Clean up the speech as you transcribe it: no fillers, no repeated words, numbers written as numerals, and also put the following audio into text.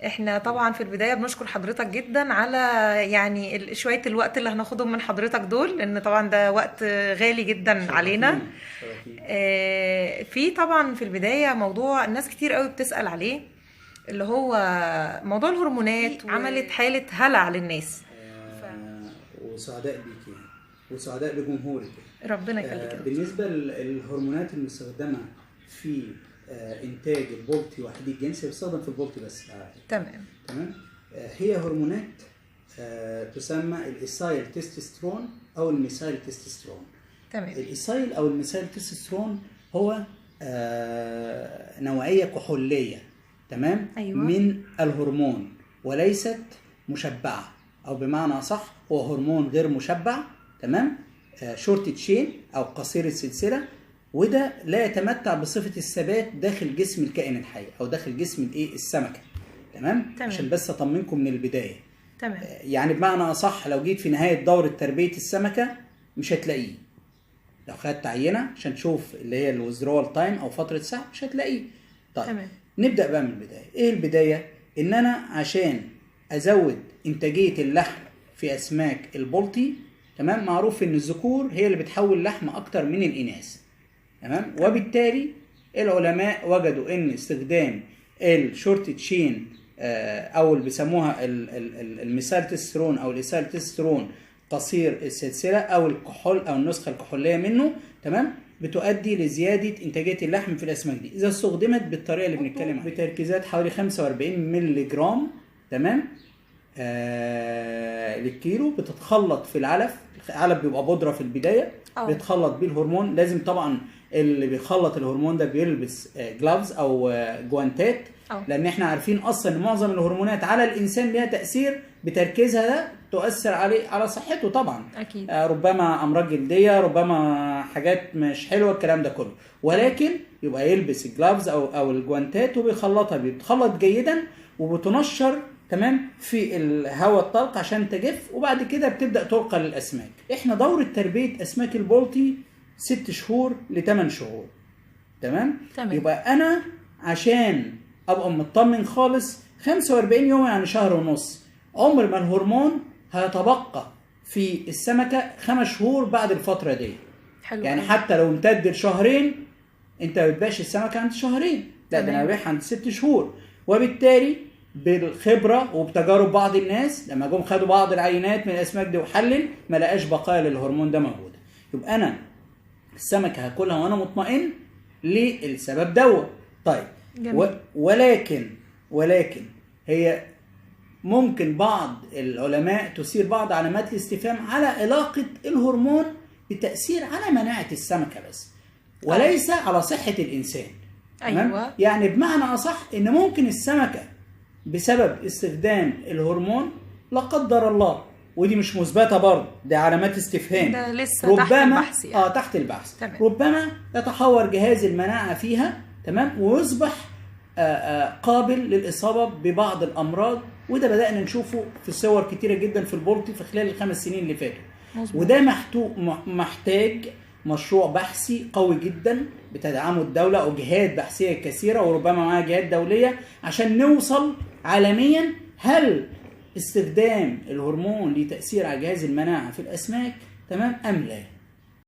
احنا طبعا في البداية بنشكر حضرتك جدا على يعني شوية الوقت اللي هناخدهم من حضرتك دول، لان طبعا ده وقت غالي جدا علينا. شرفينا. في طبعا في البداية موضوع الناس كتير قوي بتسأل عليه، اللي هو موضوع الهرمونات، عملت حالة هلع للناس. وسعداء بيك يعني، وسعداء بجمهورك. ربنا يخليك. بالنسبة للهرمونات المستخدمة في إنتاج البولتي وحدي الجنسي، بيستخدم في البولتي بس. تمام. هي هرمونات تسمى الإيسايل تستوستيرون أو الميثايل تستوستيرون. تمام. الإيسايل أو الميثايل تستوستيرون هو نوعية كحولية، تمام؟ أيوة. من الهرمون، وليست مشبعة، أو بمعنى صح هو هرمون غير مشبع، تمام؟ شورت تشين أو قصير السلسلة، وده لا يتمتع بصفة الثبات داخل جسم الكائن الحي أو داخل جسم السمكة، تمام؟ عشان بس أطمنكم من البداية. تمام. يعني بمعنى أصح لو جيت في نهاية دورة تربية السمكة مش هتلاقيه. لو خدت عينة عشان تشوف اللي هي الوزرول تايم أو فترة ساعة مش هتلاقيه. طيب. تمام. نبدأ بقى من البداية. إيه البداية؟ إن أنا عشان أزود إنتاجية اللحم في أسماك البلطي، تمام؟ معروف إن الذكور هي اللي بتحول لحم أكتر من الإناث، تمام؟ وبالتالي العلماء وجدوا إن استخدام الشورت تشين أو اللي بيسموها الميثايل تستوستيرون أو الإيثايل تستوستيرون قصير السلسلة أو الكحول أو النسخة الكحولية منه، تمام؟ بتؤدي لزيادة إنتاجية اللحم في الأسماك دي إذا استخدمت بالطريقة اللي بنتكلم عنها بتركيزات حوالي 45 مللي جرام، تمام؟ للكيلو. بتتخلط في العلف بيبقى بودرة في البداية. بيتخلط بيه الهرمون. لازم طبعا اللي بيخلط الهرمون ده بيلبس جلافز أو جوانتات، لأن احنا عارفين أصلا إن معظم الهرمونات على الإنسان ليها تأثير بتركيزها ده تؤثر على صحته طبعا. أكيد. ربما أمراض جلدية، ربما حاجات مش حلوة، الكلام ده كله. ولكن يبقى يلبس الجلافز أو الجوانتات وبيخلطها، بتخلط جيدا وبتنشر، تمام، في الهواء الطلق عشان تجف، وبعد كده بتبدأ تلقى للأسماك. احنا دورة تربية أسماك البلطي 6 شهور ل8 شهور، تمام؟ يبقى أنا عشان أبقى مطمن خالص 45 يوم يعني شهر ونص، عمر ما الهرمون هيتبقى في السمكة 5 شهور بعد الفترة دي. حلو. يعني حتى لو امتد لشهرين انت ما بتبقاش السمكة عند شهرين، لا ده انا ببيعها عند 6 شهور. وبالتالي بالخبرة وبتجارب بعض الناس لما جم خدوا بعض العينات من الأسماك دي وحلل ما لقاش بقايا للهرمون ده موجودة. يبقى أنا السمكة هاكلها وأنا مطمئن للسبب دوت. طيب. ولكن هي ممكن بعض العلماء تثير بعض علامات الاستفهام على علاقة الهرمون بتأثير على مناعة السمكة بس، وليس على صحة الإنسان. أيوة. يعني بمعنى أصح إن ممكن السمكة بسبب استخدام الهرمون لا قدر الله، ودي مش مثبتة برضه، دي علامات استفهام، ده لسه ربما تحت البحث يعني. تحت البحث. تمام. ربما يتحور جهاز المناعة فيها، تمام، ويصبح قابل للإصابة ببعض الأمراض، وده بدأنا نشوفه في صور كتيرة جدا في البلطي في خلال ال5 سنين اللي فاتوا. وده محتاج مشروع بحثي قوي جدا بتدعمه الدولة أو جهات بحثية كثيرة، وربما معها جهات دولية، عشان نوصل عالميا هل استخدام الهرمون لتأثير على جهاز المناعة في الأسماك، تمام، أم لا.